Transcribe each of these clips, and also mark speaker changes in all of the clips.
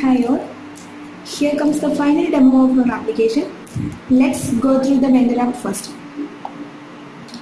Speaker 1: Hi all, here comes the final demo of our application. Let's go through the vendor app first.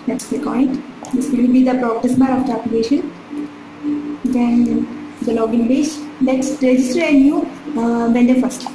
Speaker 1: Let's click on it. This will be the progress bar of the application. Then the login page. Let's register a new vendor first.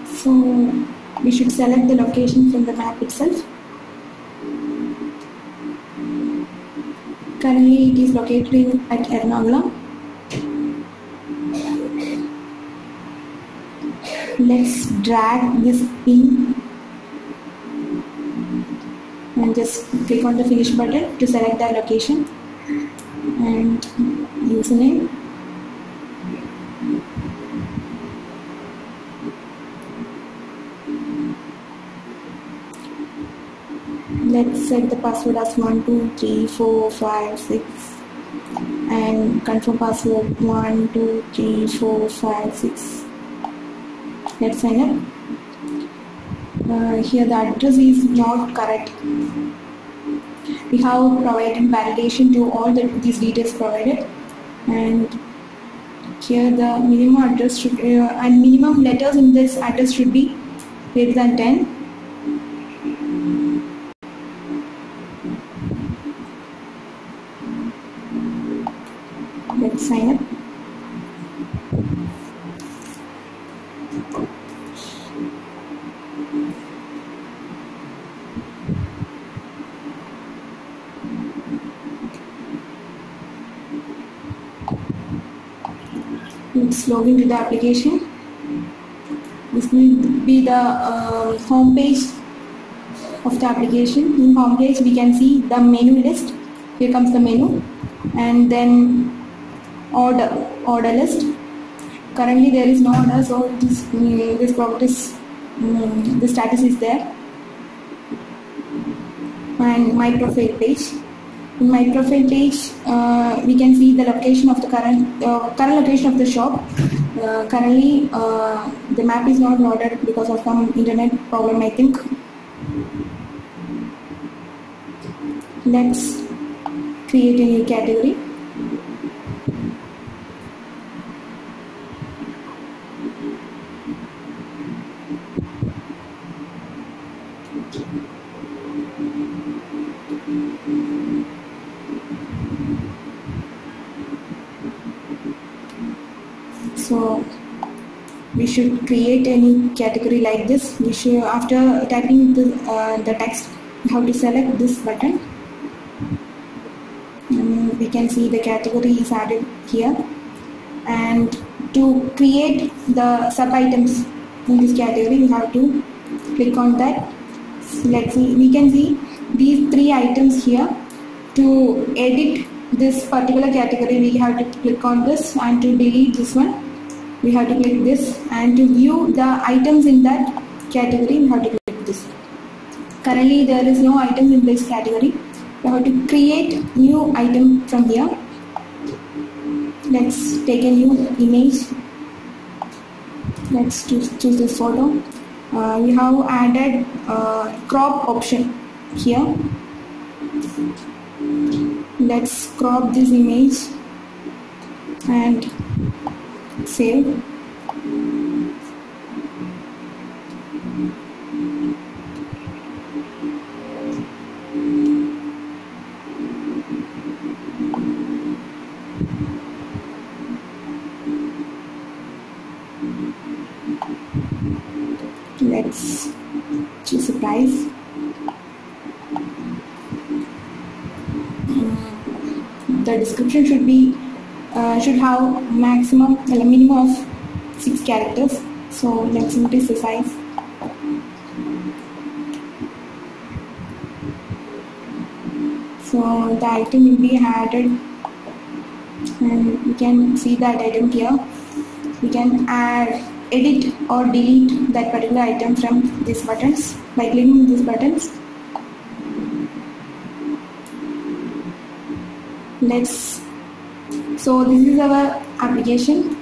Speaker 1: So we should select the location from the map itself. Currently it is located at Ernakulam. Let's drag this in and just click on the finish button to select the location and username. Let's set the password as 1 2 3 4 5 6 and confirm password 1 2 3 4 5 6. Let's sign up. Here the address is not correct. We have provided validation to all these details provided, and here the minimum address should and minimum letters in this address should be greater than 10. Let's sign up. Let's log into the application. This will be the home page of the application. In home page we can see the menu list. Here comes the menu, and then order list. Currently there is no order, so this progress the status is there. And my profile page. In my profile page we can see the location of the current location of the shop. Currently the map is not loaded because of some internet problem, I think. Let's create a new category. So we should create any category like this. We should, after typing the text, you have to select this button. And we can see the category is added here. And to create the sub items in this category, we have to click on that. Let's see. We can see these 3 items here. To edit this particular category, we have to click on this, and to delete this one, we have to click this, and to view the items in that category, we have to click this. Currently there is no items in this category. We have to create new item from here. Let's take a new image. Let's choose this photo. We have added crop option here. Let's crop this image and save. Let's choose a price. The description should have minimum of 6 characters. So let's increase the size. So So the item will be added, and we can see that item here. We can add, edit or delete that particular item from these buttons by clicking these buttons. So this is our application,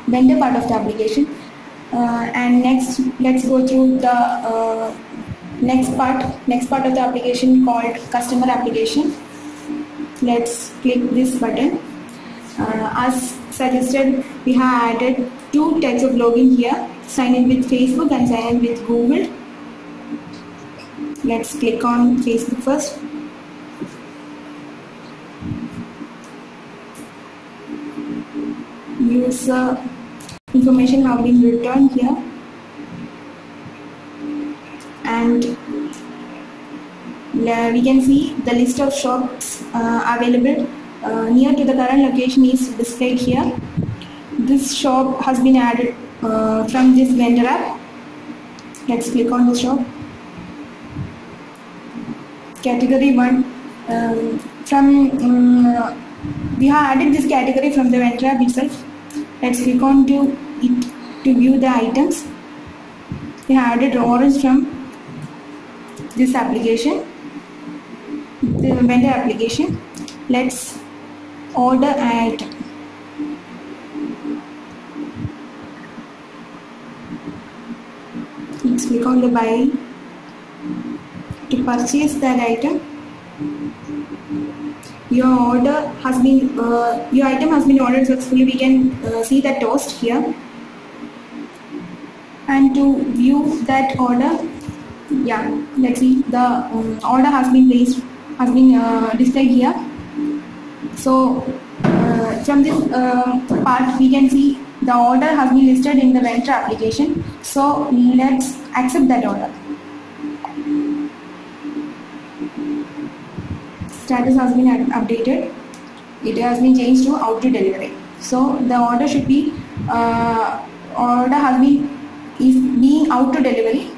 Speaker 1: vendor part of the application, and next let's go through the next part of the application called customer application. Let's click this button. As suggested, we have added two types of login here: sign in with Facebook and sign in with Google. Let's click on Facebook first. User information have been returned here, and we can see the list of shops available near to the current location is displayed here. This shop has been added from this vendor app. Let's click on the shop. Category 1 we have added this category from the vendor app itself. Let's click on to it to view the items. We have added orders from this application, the vendor application. Let's order an item. Let's click on the buy to purchase that item. Your item has been ordered successfully. We can see the toast here, and to view that order, let's see the order has been displayed here. So from this part we can see the order has been listed in the vendor application. So let's accept that order. Status has been updated. It has been changed to out to delivery. So the order should be is being out to delivery.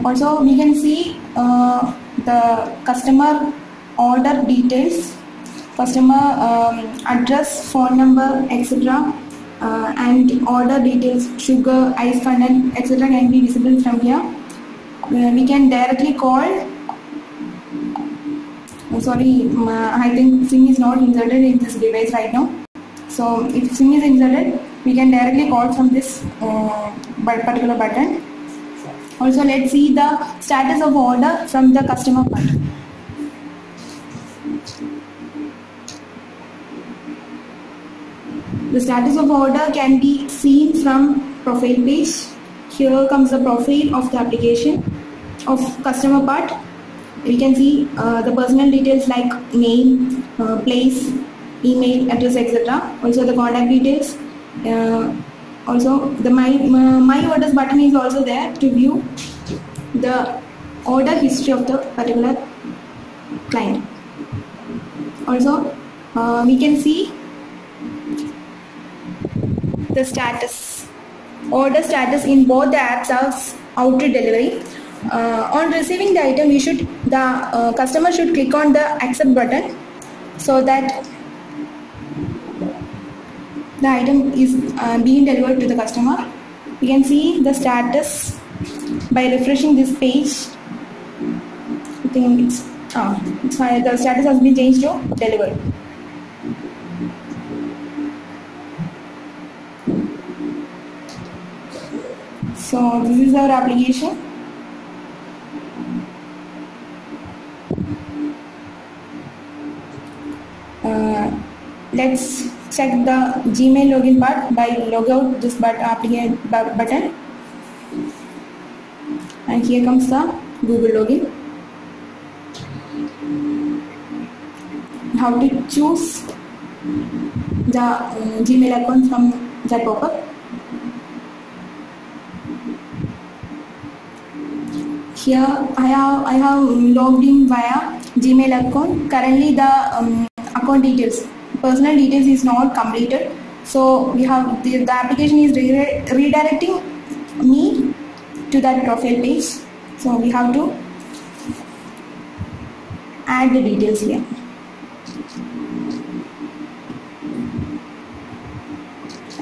Speaker 1: Also we can see the customer order details, customer address, phone number, etc. And order details, sugar, ice content, etc. can be visible from here. We can directly call. Sorry, I think SIM is not inserted in this device right now. So if SIM is inserted, we can directly call from this particular button. Also, let's see the status of order from the customer part. The status of order can be seen from profile page. Here comes the profile of the application of customer part. We can see the personal details like name, place, email, address, etc. Also the contact details. Also the my orders button is also there to view the order history of the particular client. Also we can see the status, order status in both the apps as out to delivery. On receiving the item, the customer should click on the accept button so that the item is being delivered to the customer. You can see the status by refreshing this page. I think it's fine. The status has been changed to delivered. So this is our application. Let's check the Gmail login part by log out this button, and here comes the Google login. How to choose the Gmail account from that pop-up. Here I have logged in via Gmail account. Currently the account details, personal details is not completed, so we have the application is redirecting me to that profile page. So we have to add the details here.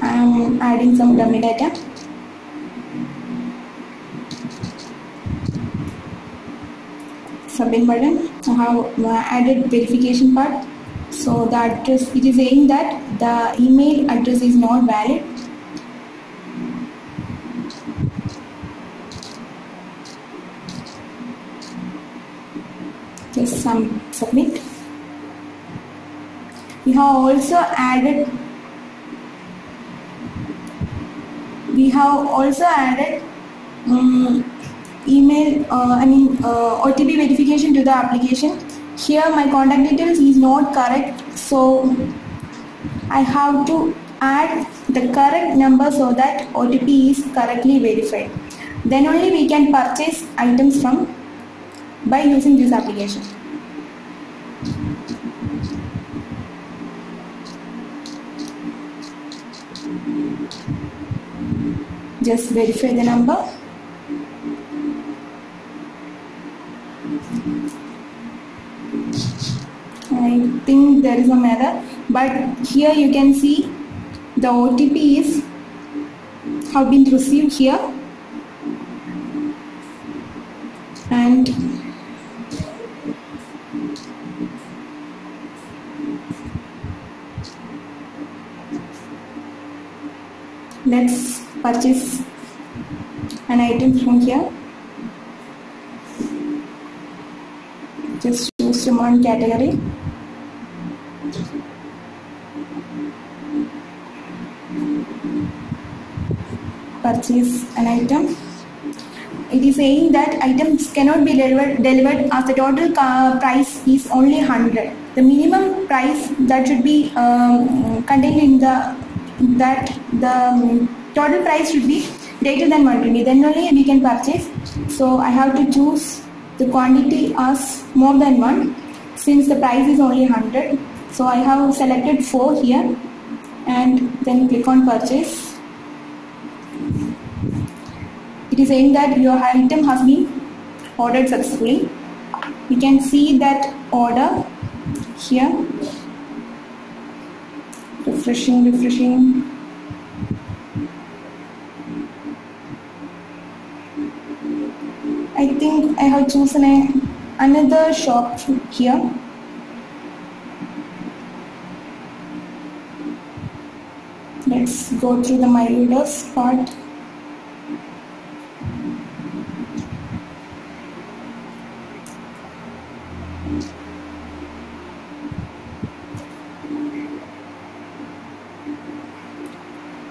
Speaker 1: I am adding some dummy data. Submit button. I have added verification part. So the address, it is saying that the email address is not valid. Just submit. We have also added email OTP verification to the application. Here my contact details is not correct, so I have to add the correct number so that OTP is correctly verified. Then only we can purchase items by using this application. Just verify the number. I think there is some error, but here you can see the OTP have been received here, and let's purchase an item from here. Just choose one category. Purchase an item. It is saying that items cannot be delivered as the total price is only 100. The minimum price that should be contained in the total price should be greater than 120. Then only we can purchase. So I have to choose the quantity as more than 1 since the price is only 100. So I have selected 4 here and then click on purchase. It is saying that your item has been ordered successfully. You can see that order here. Refreshing. I think I have chosen another shop here. Let's go through the My Orders part.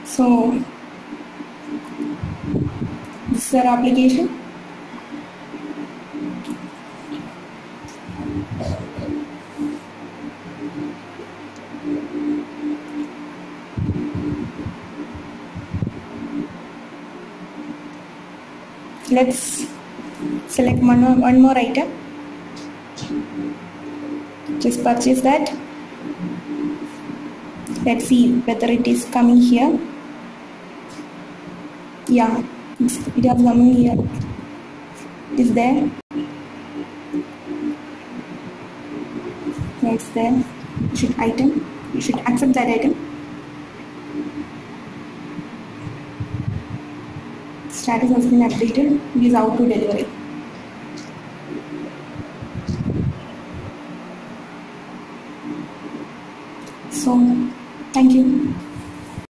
Speaker 1: So this is our application. Let's select one more item. Just purchase that. Let's see whether it is coming here. Yeah, it has coming here. It is there. It's there. You should accept that item. Status has been updated. It is out to delivery. So, thank you.